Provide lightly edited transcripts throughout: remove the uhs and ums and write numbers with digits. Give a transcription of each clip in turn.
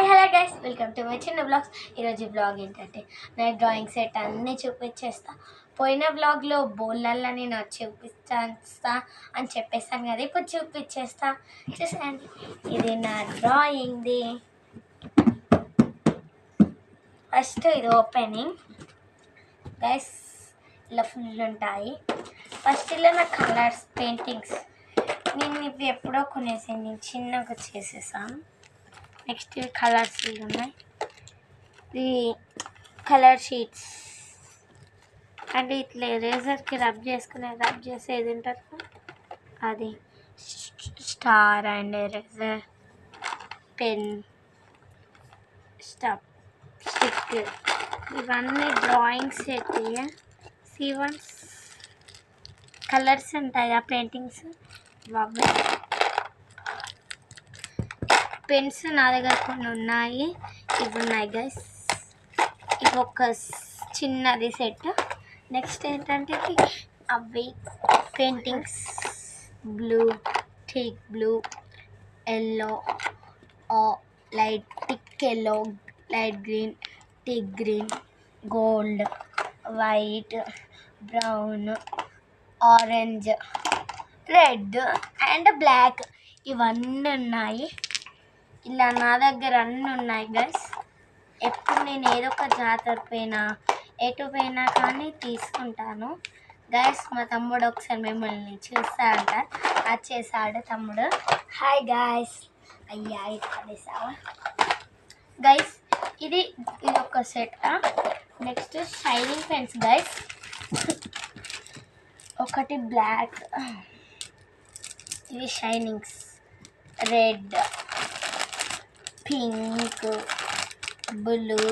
Hi hello guys, welcome to my చిన్న blogs. ఈరోజు blog ఏంటంటే నేను డ్రాయింగ్ సెట్ అన్నీ చూపించేస్తా. పోయిన బ్లాగ్లో బోళ్ళల్లో నేను చూపిస్తా అని చెప్పేస్తాను కదా, ఇప్పుడు చూపించేస్తా. చూసేయండి, ఇది నా డ్రాయింగ్ది. ఫస్ట్ ఇది ఓపెనింగ్ గైస్, ఇలా ఫుల్ ఉంటాయి. ఫస్ట్ ఇలా నా కలర్స్ పెయింటింగ్స్ నేను ఇవి ఎప్పుడో కొనేసి నేను చిన్నగా చేసేసాను. నెక్స్ట్ కలర్స్ ఉన్నాయి, ఇది కలర్ షీట్స్ అంటే ఇట్లా ఎరేజర్కి రబ్ చేసేది ఉంటుంది అది. Star and eraser, pen, stick, ఇవన్నీ డ్రాయింగ్స్ అయితే సీవన్స్ కలర్స్ ఉంటాయి ఆ పెయింటింగ్స్. పెన్స్ నా దగ్గర కొన్ని ఉన్నాయి, ఇవి ఉన్నాయి గైస్. ఇవి ఒక చిన్నది సెట్. నెక్స్ట్ ఏంటంటే అవి paintings, blue, thick blue, yellow, light thick yellow, light green, thick green, gold, white, brown, orange, red and black, ఇవన్నీ ఉన్నాయి. ఇలా నా దగ్గర అన్నీ ఉన్నాయి గైస్. ఎప్పుడు నేను ఏదో ఒక జాతర పోయినా ఎటు పోయినా కానీ తీసుకుంటాను గైస్. మా తమ్ముడు ఒకసారి మిమ్మల్ని చూస్తాడంట, వచ్చేసాడు తమ్ముడు. Hi guys. అయ్యా ఇదేసావా గైస్. ఇది ఒక set. Next shining pens guys, ఒకటి బ్లాక్, ఇవి shinings, red, pink, blue,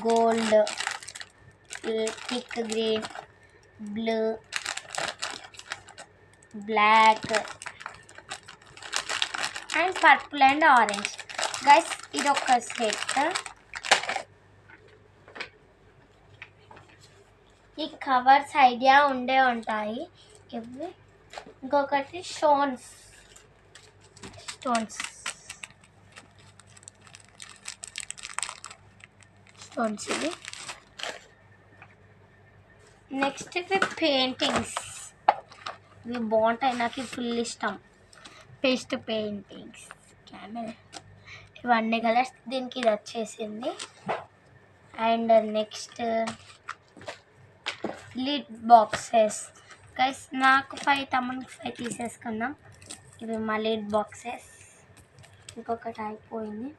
gold, thick green, blue, black and purple and orange guys. ఇది ఒక సెట్. ఈ కవర్స్ ఐడియా ఉండే ఉంటాయి ఇవి. ఇంకొకటి స్టోన్స్ ఇవి. నెక్స్ట్ ఇవి పెయింటింగ్స్, ఇవి బాగుంటాయి, నాకు ఫుల్ ఇష్టం. పేస్ట్ పెయింటింగ్స్, ఇవన్నీ కలర్స్. దీనికి ఇది వచ్చేసింది. And next lid boxes guys, నాకు 5 తమ్మునికి 5 తీసేసుకుందాం. ఇవి మా లిడ్ బాక్సెస్. ఇంకొకటి అయిపోయింది.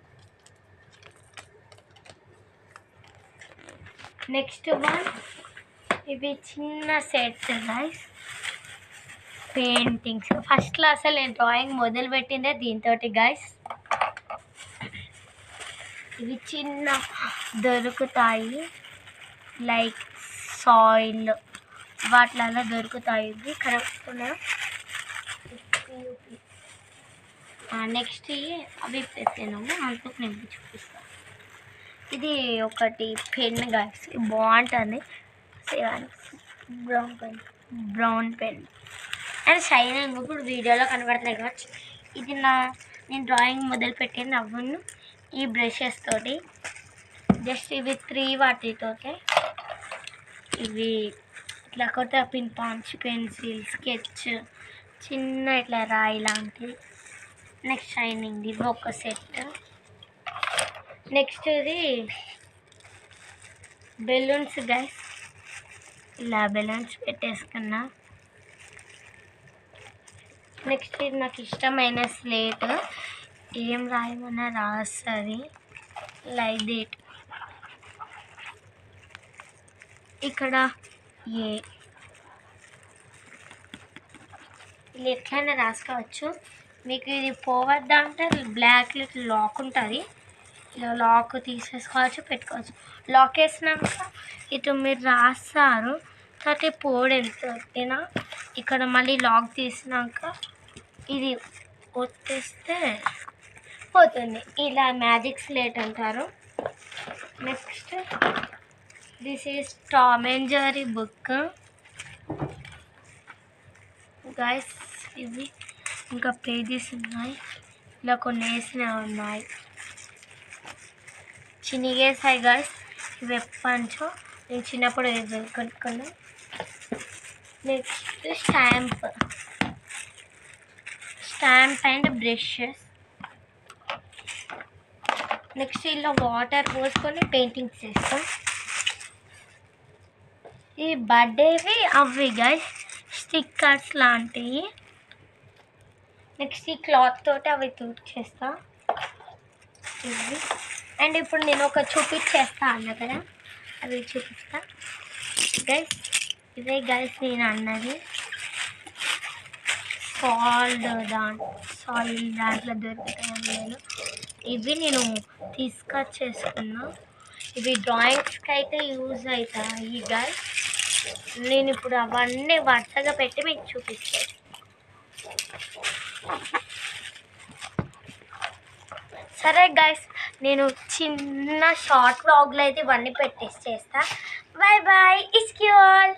నెక్స్ట్ వన్, ఇవి చిన్న సెట్ గైస్, పెయింటింగ్స్. ఫస్ట్లో అసలు నేను డ్రాయింగ్ మొదలుపెట్టిందే దీంతో గైస్. ఇవి చిన్న దొరుకుతాయి, లైక్ సాయిల్ వాటిలలో దొరుకుతాయి. ఇవి కరెక్ట్గా. నెక్స్ట్ అవి పెట్టాను, అందుకు నేను చూపిస్తాను. ఇది ఒకటి పెన్ గైస్, బాగుంటుంది. బ్రౌన్ పెన్ అండ్ షైనింగ్ ఇప్పుడు వీడియోలో కనబడుతున్నాయి కావచ్చు. ఇది నేను డ్రాయింగ్ మొదలు పెట్టింది అవ్వను ఈ బ్రషెస్ తోటి. జస్ట్ ఇవి 3 వాటితోటే. ఇవి ఇట్లా కొత్త పిన్, పాంచ్, పెన్సిల్, స్కెచ్, చిన్న ఇట్లా రాయి లాంటిది. నెక్స్ట్ షైనింగ్, ఇది ఒక సెట్. నెక్స్ట్ ఇది బెలూన్స్ గైస్, ఇలా బెలూన్స్ పెట్టేసుకున్నా. నెక్స్ట్ ఇది నాకు ఇష్టమైన స్లేట్, ఏం రాయమన్నా రాస్తుంది, లైక్ దిట్. ఇక్కడ ఇది ఎట్లయినా రాసుకోవచ్చు. మీకు ఇది పోవద్దా అంటే బ్లాక్ లాక్ ఉంటుంది, ఇలా లాక్ తీసేసుకోవచ్చు, పెట్టుకోవచ్చు. లాక్ వేసినాక ఇటు మీరు రాస్తారు, తర్వాత పోడు వెళ్తున్నా. ఇక్కడ మళ్ళీ లాక్ తీసినాక ఇది ఒత్తేస్తే పోతుంది. ఇలా మ్యాజిక్ స్లేట్ అంటారు. Next this is Tom and Jerry book guys. ఇవి ఇంకా పేజెస్ ఉన్నాయి. ఇలా కొన్ని వేసినవి ఉన్నాయి, చినిగేసాయి గైస్. ఇవి ఎప్పటించో నేను చిన్నప్పుడు కొనుక్కున్నా. Next stamp and brushes. Next ఇలా వాటర్ పోసుకొని పెయింటింగ్స్ చేస్తాం. ఈ బర్త్డేవి అవి గైస్ స్టిక్కర్స్ లాంటివి. నెక్స్ట్ ఈ క్లాత్ తోటి అవి చేస్తా ఇవి. అండ్ ఇప్పుడు నేను ఒక చూపించేస్తా అన్న కదా, అవి చూపిస్తా గైస్. ఇవే గైస్ నేను అన్నది సాయిల్ దాంట్లో దొరుకుతాయని నేను ఇవి నేను తీసుకొచ్చేసుకున్నా. ఇవి డ్రాయింగ్స్కి అయితే యూజ్ అవుతాయి గైస్. నేను ఇప్పుడు అవన్నీ వరుసగా పెట్టి మీకు చూపిస్తాను. సరే గైస్, నేను చిన్న షార్ట్ వ్లాగ్లో అయితే ఇవన్నీ పెట్టేసి చేస్తా. Bye bye, it's you all.